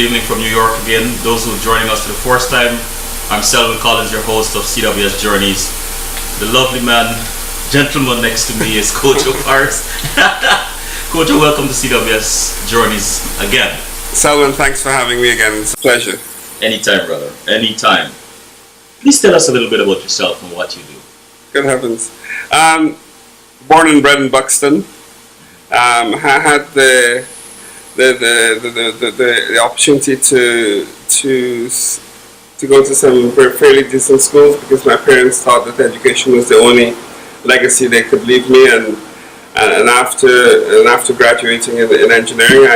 evening from New York again. Those who are joining us for the first time, I'm Selwyn Collins, your host of CWS Journeys. The lovely man, gentleman next to me is Kojo Parris. Kojo, welcome to CWS Journeys again. Selwyn, thanks for having me again. It's a pleasure. Anytime, brother. Anytime. Please tell us a little bit about yourself and what you do. Good heavens. Born and bred in Buxton. I had the opportunity to go to some fairly decent schools because my parents thought that education was the only legacy they could leave me, and after graduating in engineering,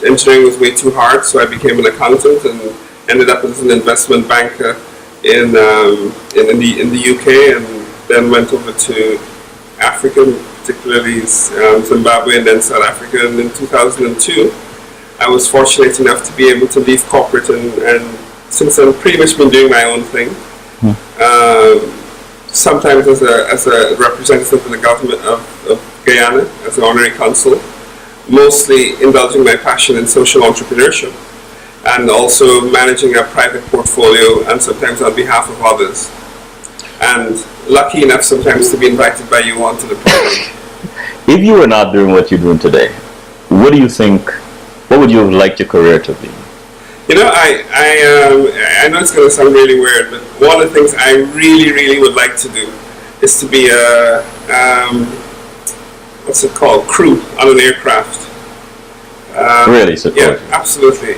engineering was way too hard, so I became an accountant and ended up as an investment banker in the UK, and then went over to Africa, particularly Zimbabwe and then South Africa. And in 2002, I was fortunate enough to be able to leave corporate, and since I've pretty much been doing my own thing, sometimes as a representative in the government of Guyana, as an honorary consul, mostly indulging my passion in social entrepreneurship, and also managing a private portfolio, and sometimes on behalf of others. And lucky enough sometimes to be invited by you onto the program. If you were not doing what you're doing today, what do you think, what would you have liked your career to be? You know, I know it's going to sound really weird, but one of the things I really would like to do is to be a, what's it called, crew on an aircraft. Really? So yeah, absolutely.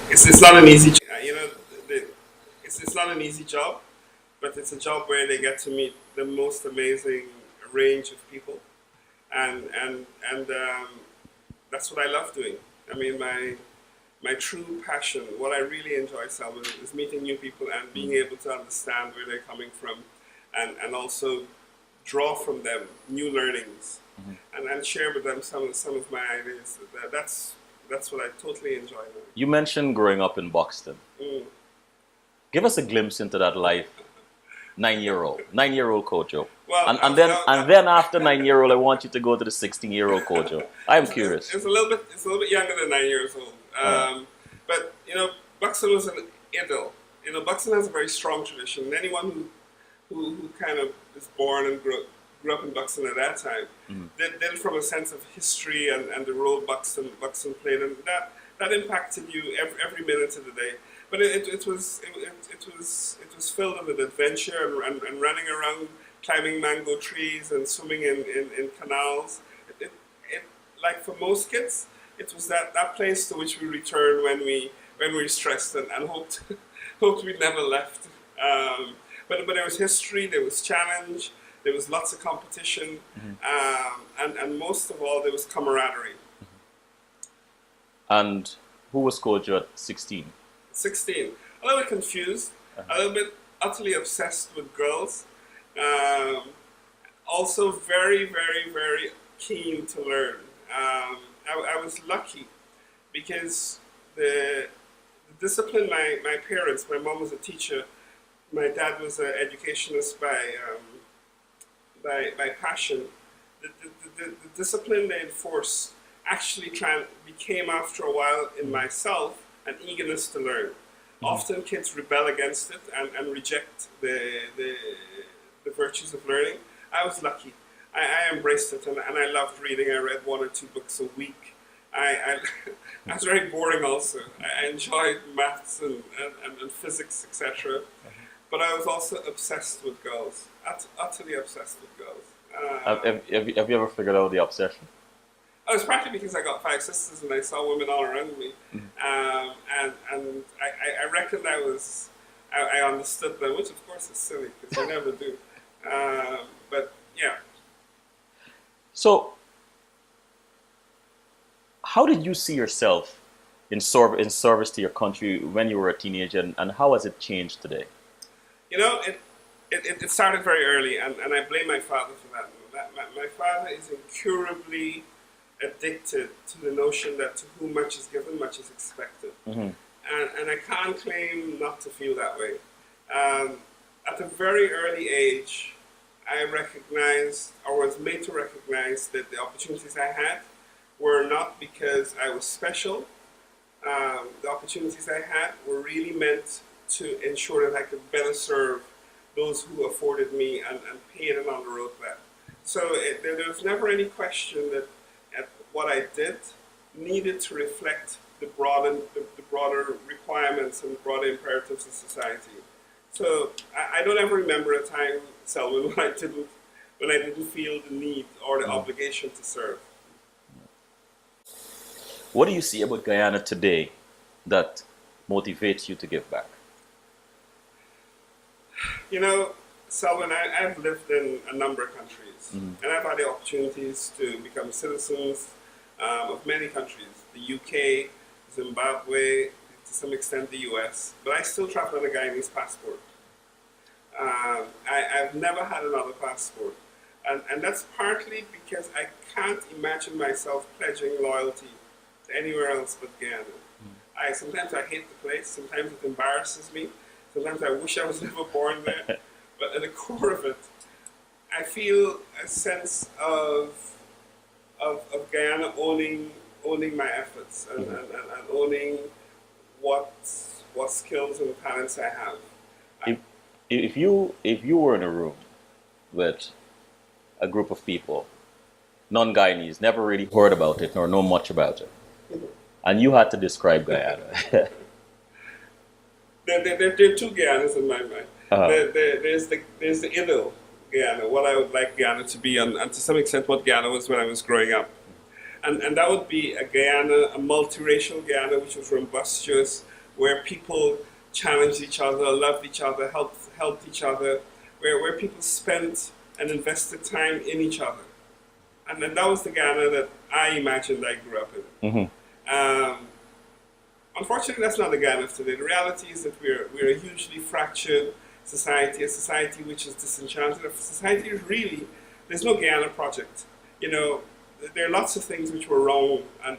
It's not an easy it's not an easy job, but it's a job where they get to meet the most amazing range of people, and that's what I love doing. I mean, my true passion, what I really enjoy, Selwyn, is meeting new people and being able to understand where they're coming from, and also draw from them new learnings, and share with them some of my ideas. That's what I totally enjoy doing. You mentioned growing up in Buxton. Give us a glimpse into that life. 9-year-old Kojo. Well, and then after 9-year-old, I want you to go to the 16-year-old Kojo. I'm curious. It's a little bit younger than 9 years old. But Buxton was an idyll. Buxton has a very strong tradition. Anyone who kind of is born and grew up in Buxton at that time did it from a sense of history and the role Buxton played, and that impacted you every minute of the day. But it was filled with adventure and running around, climbing mango trees and swimming in canals. It like for most kids, it was that place to which we return when we're stressed and hoped we never left. But there was history, there was challenge, there was lots of competition, and most of all, there was camaraderie. And who was Kojo at 16? 16. A little bit confused, a little bit utterly obsessed with girls. Also very keen to learn. I was lucky because the discipline my parents, my mom was a teacher, my dad was an educationist by passion. The discipline they enforced actually became after a while in myself an eagerness to learn. Often kids rebel against it and reject the virtues of learning. I was lucky. I embraced it, and I loved reading. I read 1 or 2 books a week. I was very boring also. I enjoyed maths and physics, etc. But I was also obsessed with girls, utterly obsessed with girls. Have you ever figured out the obsession? Oh, it's partly because I got 5 sisters and I saw women all around me, and I reckoned I understood them, which of course is silly because you never do. But yeah. So, how did you see yourself in service to your country when you were a teenager, and how has it changed today? It started very early, and I blame my father for that. My father is incurably addicted to the notion that to whom much is given, much is expected. And I can't claim not to feel that way. At a very early age, I recognized, or was made to recognize, that the opportunities I had were not because I was special, The opportunities I had were really meant to ensure that I could better serve those who afforded me and paid it on the road back. So there was never any question that what I did needed to reflect the broader requirements and the broader imperatives of society. So I don't ever remember a time, Selwyn, when I didn't feel the need or the obligation to serve. What do you see about Guyana today that motivates you to give back? You know, Selwyn, I've lived in a number of countries, and I've had the opportunities to become citizens of many countries, the UK, Zimbabwe, to some extent the US, but I still travel on a Guyanese passport. I've never had another passport, and that's partly because I can't imagine myself pledging loyalty to anywhere else but Guyana. Sometimes I hate the place, sometimes it embarrasses me, sometimes I wish I was never born there, but at the core of it, I feel a sense of Guyana owning my efforts and owning what skills and talents I have. If you were in a room with a group of people, non-Guyanese, never really heard about it nor know much about it, and you had to describe Guyana. There are two Guyanas in my mind. There's the idyll Guyana, what I would like Guyana to be, and to some extent what Guyana was when I was growing up. And that would be a Guyana, a multiracial Guyana, which was robust, where people challenged each other, loved each other, helped each other, where people spent and invested time in each other. And then that was the Guyana that I imagined I grew up in. Unfortunately, that's not the Guyana of today. The reality is that we're a hugely fractured society, a society which is disenchanted. A society is really, there's no Guyana project. You know, there are lots of things which were wrong and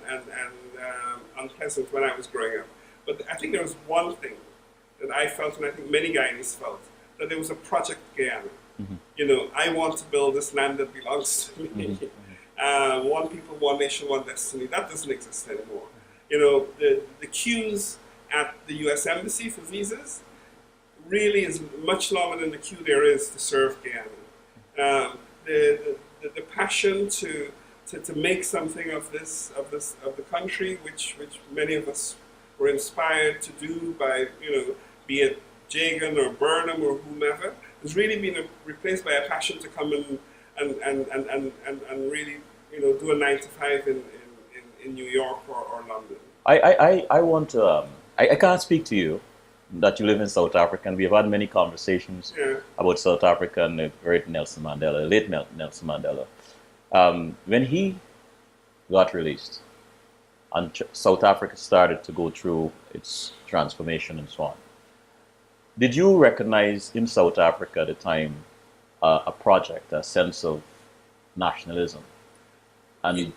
unpleasant when I was growing up. But I think there was one thing that I felt, and I think many Guyanese felt, that there was a project Guyana. You know, I want to build this land that belongs to me. One people, one nation, one destiny. That doesn't exist anymore. You know, the queues at the U.S. Embassy for visas really is much longer than the queue there is to serve Guyana. The passion to make something of the country, which many of us were inspired to do by, you know, be it Jagan or Burnham or whomever, has really been replaced by a passion to come and really, you know, do a 9 to 5 in New York or London. I want to, I can't speak to you that you live in South Africa, and we have had many conversations about South Africa and the great Nelson Mandela, late Nelson Mandela. When he got released and South Africa started to go through its transformation and so on, did you recognize in South Africa at the time a project, a sense of nationalism? And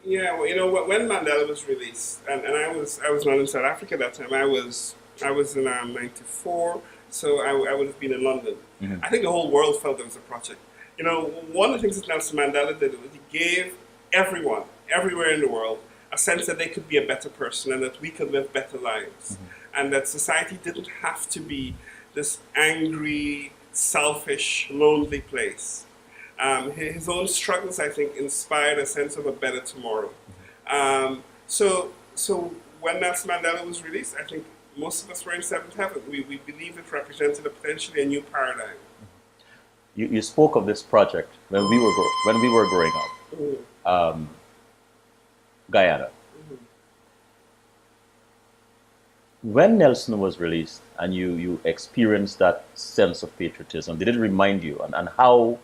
yeah, well, you know, when Mandela was released, and I was not in South Africa at that time. I was in '94, so I would have been in London. I think the whole world felt there was a project. You know, one of the things that Nelson Mandela did was he gave everyone, everywhere in the world, a sense that they could be a better person and that we could live better lives. And that society didn't have to be this angry, selfish, lonely place. His own struggles, I think, inspired a sense of a better tomorrow. So when Nelson Mandela was released, I think most of us were in seventh heaven. We believe it represented potentially a new paradigm. You spoke of this project when we were growing up, Guyana. When Nelson was released and you experienced that sense of patriotism, did it remind you, and how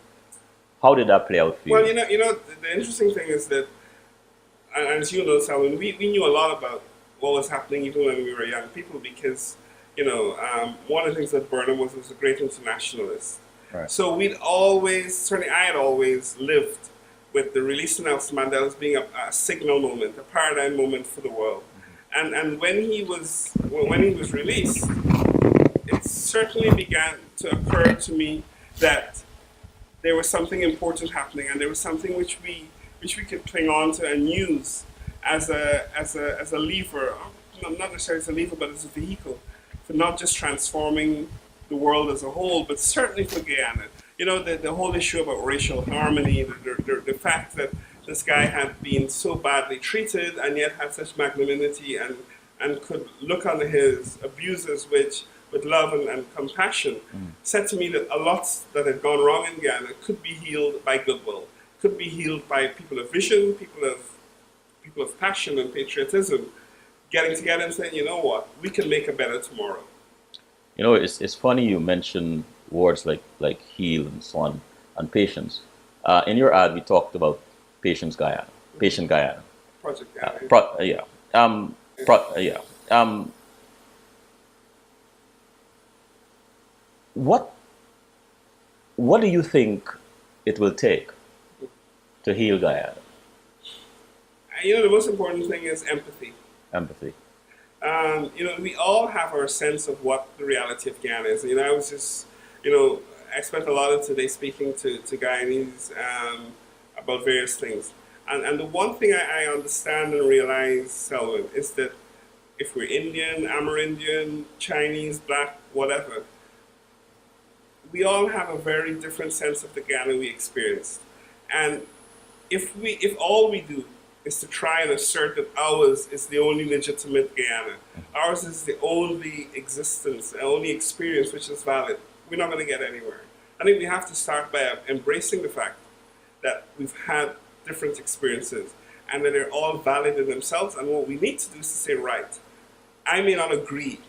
did that play out for you? Well, you know, the interesting thing is that, and as you know, Salman, we knew a lot about what was happening even when we were young people because, you know, one of the things that Burnham was a great internationalist. Right. So we'd always, certainly I had always lived with the release of Nelson Mandela as being a signal moment, a paradigm moment for the world. And when he was released, it certainly began to occur to me that there was something important happening, and there was something which we could cling on to and use as a lever, not necessarily as a lever, but as a vehicle for not just transforming the world as a whole, but certainly for Guyana. You know, the whole issue about racial harmony, the fact that this guy had been so badly treated and yet had such magnanimity and could look on his abusers with love and compassion, said to me that a lot that had gone wrong in Guyana could be healed by goodwill, could be healed by people of vision, people of passion and patriotism, getting together and saying, you know what, we can make a better tomorrow. You know, it's funny you mention words like heal and so on, and patience. In your ad, we talked about Patient Guyana. Project Guyana. What do you think it will take to heal Guyana? You know, the most important thing is empathy. Empathy. You know, we all have our sense of what the reality of Guyana is. You know, I spent a lot of today speaking to Guyanese about various things. And the one thing I understand and realize, Selwyn, is that if we're Indian, Amerindian, Chinese, Black, whatever, we all have a very different sense of the Guyana we experienced. And if all we do is to try and assert that ours is the only legitimate Guyana, ours is the only existence, the only experience which is valid, we're not going to get anywhere. I think we have to start by embracing the fact that we've had different experiences and that they're all valid in themselves, and what we need to do is to say, right, I may not agree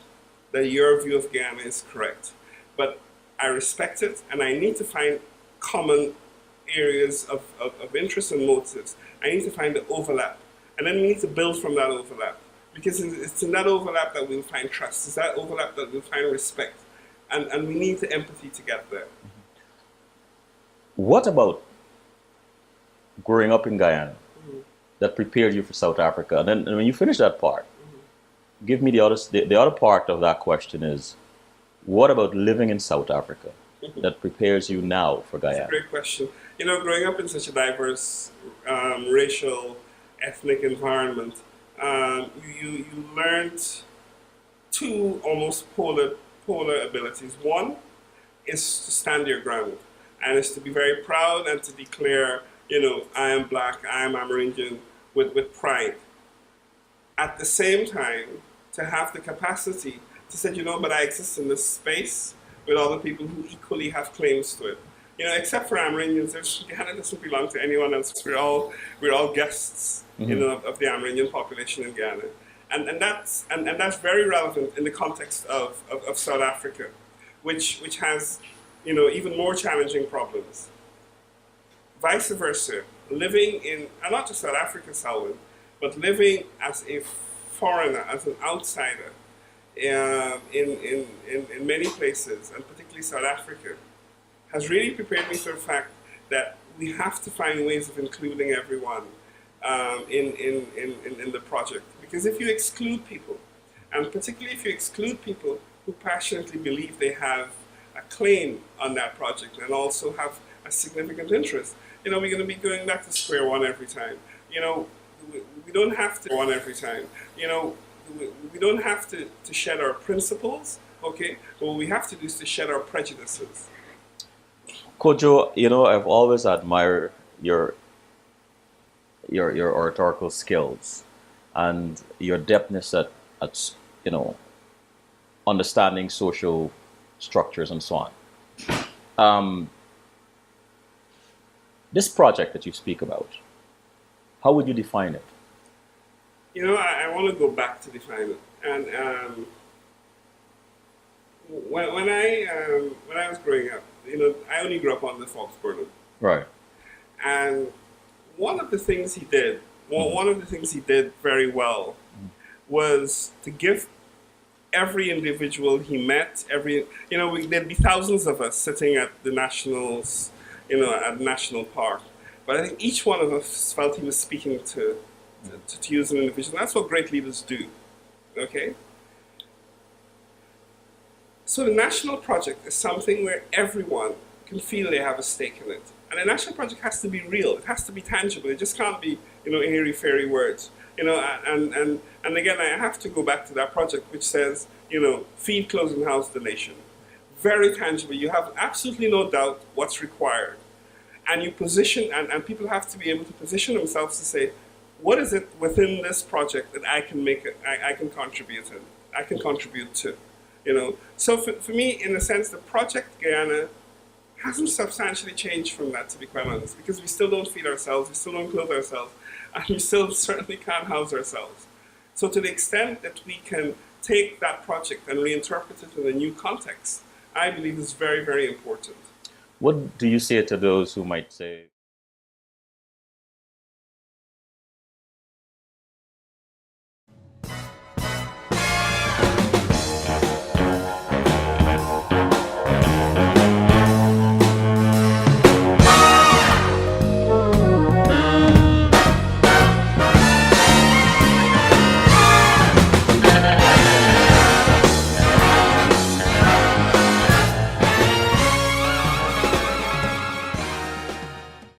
that your view of Guyana is correct, but I respect it, and I need to find common areas of interest and motives. I need to find the overlap, and then we need to build from that overlap, because it's in that overlap that we'll find trust. It's that overlap that we'll find respect, and we need the empathy to get there. What about growing up in Guyana that prepared you for South Africa? And then when you finish that part, give me the other part of that question is, what about living in South Africa that prepares you now for Guyana? That's a great question. You know, growing up in such a diverse racial, ethnic environment, you learned two almost polar abilities. One is to stand your ground, and is to be very proud and to declare, you know, I am Black, I am Amerindian, with pride. At the same time, to have the capacity to say, you know, but I exist in this space with other people who equally have claims to it. You know, except for Amerindians, Guyana doesn't belong to anyone else. We're all guests, you know, of the Amerindian population in Guyana, and that's very relevant in the context of South Africa, which has, you know, even more challenging problems. Vice versa, living in, and not just South Africa, Selwyn, but living as a foreigner, as an outsider, in many places, and particularly South Africa, has really prepared me for the fact that we have to find ways of including everyone in the project. Because if you exclude people, and particularly if you exclude people who passionately believe they have a claim on that project and also have a significant interest, you know, we're going to be going back to square one every time. You know, we don't have to one every time. You know, we don't have to shed our principles, okay? But what we have to do is to shed our prejudices. Kojo, you know, I've always admired your oratorical skills and your depthness at you know, understanding social structures and so on. This project that you speak about, how would you define it? You know, I want to go back to define it. And when I was growing up, you know, I only grew up on the Foxborough. Right. And one of the things he did, one of the things he did very well was to give every individual he met, you know, there'd be thousands of us sitting at the Nationals, you know, at National Park. But I think each one of us felt he was speaking to use an individual. That's what great leaders do, okay? So the national project is something where everyone can feel they have a stake in it. And the national project has to be real. It has to be tangible. It just can't be, you know, airy-fairy words. You know, and again, I have to go back to that project which says, you know, feed, clothe, and house the nation. Very tangible. You have absolutely no doubt what's required. And you position, and people have to be able to position themselves to say, what is it within this project that I can make, I can contribute in, I can contribute to, you know? So for me, in a sense, the project Guyana hasn't substantially changed from that, to be quite honest, because we still don't feed ourselves, we still don't clothe ourselves, and we still certainly can't house ourselves. So to the extent that we can take that project and reinterpret it in a new context, I believe is very, very important. What do you say to those who might say,